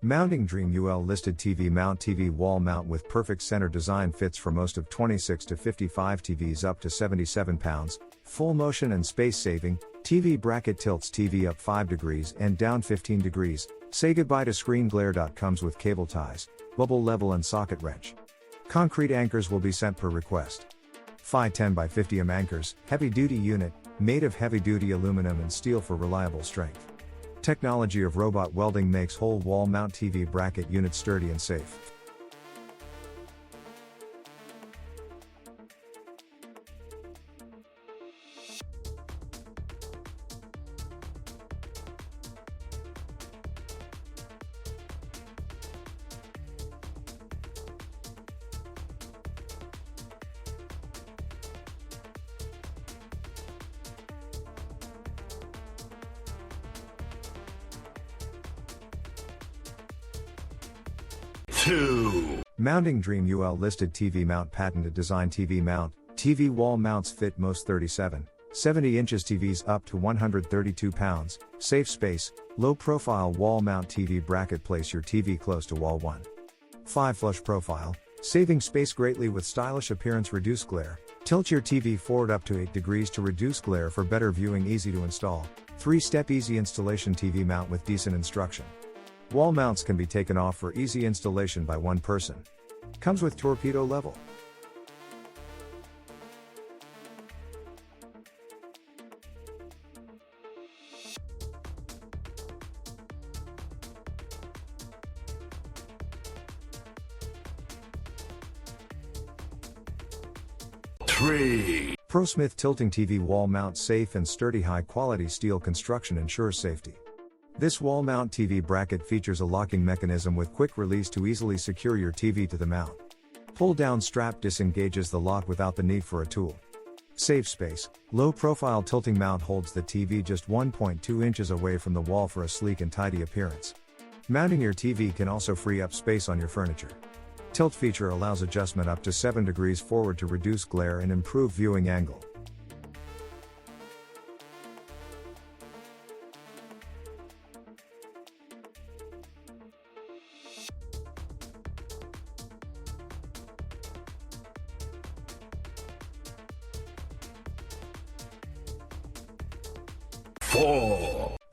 Mounting Dream UL listed TV mount. TV wall mount with perfect center design fits for most of 26 to 55 TVs up to 77 pounds, full motion and space saving. TV bracket tilts TV up 5 degrees and down 15 degrees. Say goodbye to screen glare. Comes with cable ties, bubble level and socket wrench. Concrete anchors will be sent per request. Phi 10 by 50 anchors, heavy duty unit, made of heavy duty aluminum and steel for reliable strength. Technology of robot welding makes whole wall mount TV bracket unit sturdy and safe. Mounting Dream UL listed TV mount patented design. TV mount. TV wall mounts fit most 37, 70 inches TVs up to 132 pounds, safe space, low profile wall mount TV bracket. Place your TV close to wall 1. 5 flush profile, saving space greatly with stylish appearance. Reduce glare. Tilt your TV forward up to 8 degrees to reduce glare for better viewing. Easy to install. 3-step easy installation. TV mount with decent instruction. Wall mounts can be taken off for easy installation by one person. Comes with torpedo level. PERLESMITH tilting TV wall mount. Safe and sturdy. High quality steel construction ensures safety. This wall mount TV bracket features a locking mechanism with quick release to easily secure your TV to the mount. Pull down strap disengages the lock without the need for a tool. Save space. Low profile tilting mount holds the TV just 1.2 inches away from the wall for a sleek and tidy appearance. Mounting your TV can also free up space on your furniture. Tilt feature allows adjustment up to 7 degrees forward to reduce glare and improve viewing angle.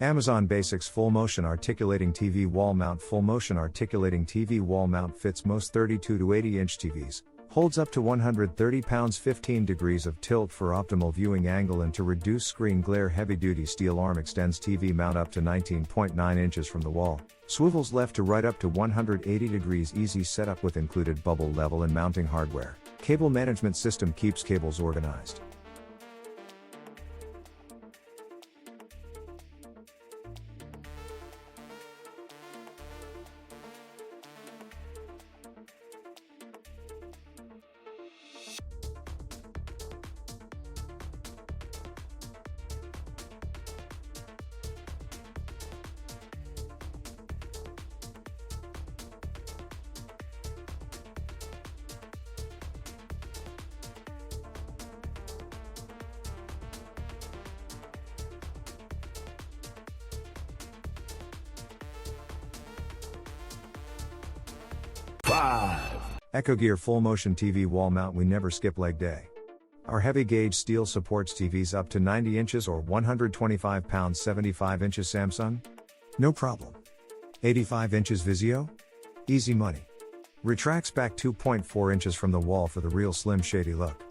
Amazon Basics Full Motion Articulating TV Wall Mount. Full Motion Articulating TV Wall Mount fits most 32 to 80 inch TVs, holds up to 130 pounds. 15 degrees of tilt for optimal viewing angle and to reduce screen glare. Heavy duty steel arm extends TV mount up to 19.9 inches from the wall. Swivels left to right up to 180 degrees. Easy setup with included bubble level and mounting hardware. Cable management system keeps cables organized. ECHOGEAR Full Motion TV Wall Mount. We never skip leg day. Our heavy gauge steel supports TVs up to 90 inches or 125 pounds. 75 inches Samsung? No problem. 85 inches Vizio? Easy money. Retracts back 2.4 inches from the wall for the real slim shady look.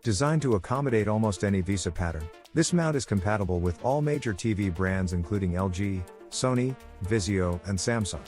Designed to accommodate almost any Visa pattern, this mount is compatible with all major TV brands including LG, Sony, Vizio, and Samsung.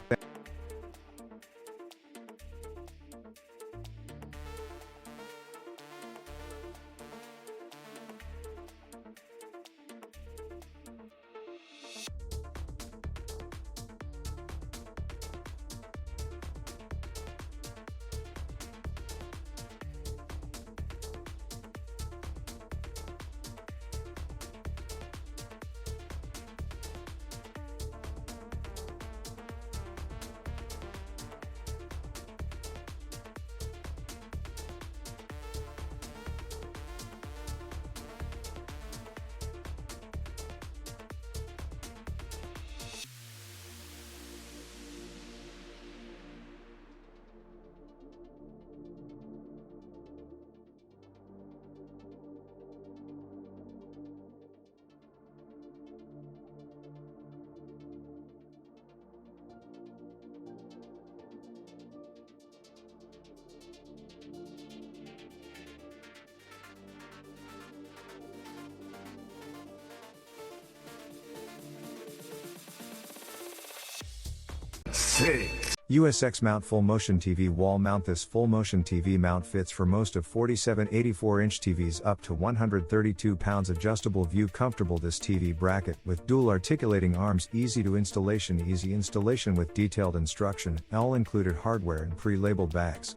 6. USX Mount Full Motion TV Wall Mount. This full motion TV mount fits for most of 47-84-inch TVs up to 132 pounds. Adjustable view comfortable. This TV bracket with dual articulating arms, easy installation with detailed instruction, all included hardware and pre-labeled bags.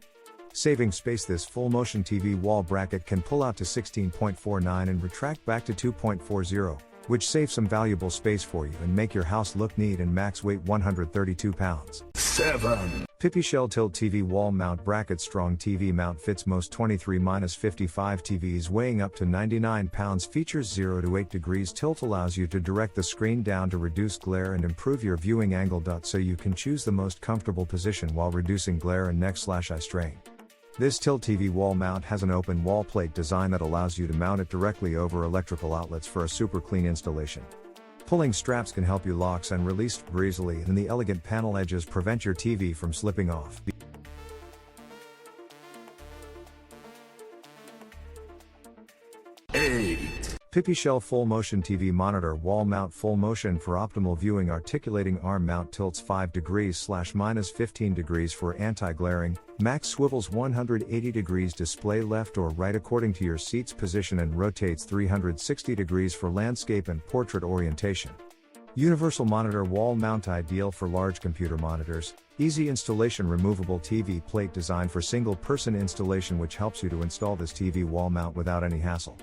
Saving space. This full motion TV wall bracket can pull out to 16.49 and retract back to 2.40, which saves some valuable space for you and make your house look neat. And max weight 132 pounds. 7. Pippy Shell Tilt TV Wall Mount Bracket. Strong TV mount fits most 23-55 TVs weighing up to 99 pounds. Features 0 to 8 degrees tilt, allows you to direct the screen down to reduce glare and improve your viewing angle. So you can choose the most comfortable position while reducing glare and neck/eye strain. This Tilt TV wall mount has an open wall plate design that allows you to mount it directly over electrical outlets for a super clean installation. Pulling straps can help you lock and release breezily, and the elegant panel edges prevent your TV from slipping off. 8. Pippy Shell Full Motion TV Monitor Wall Mount. Full motion for optimal viewing. Articulating arm mount tilts 5 degrees/-15 degrees for anti-glaring. Max swivels 180 degrees. Display left or right according to your seat's position and rotates 360 degrees for landscape and portrait orientation. Universal monitor wall mount. Ideal for large computer monitors. Easy installation. Removable TV plate designed for single person installation, which helps you to install this TV wall mount without any hassle.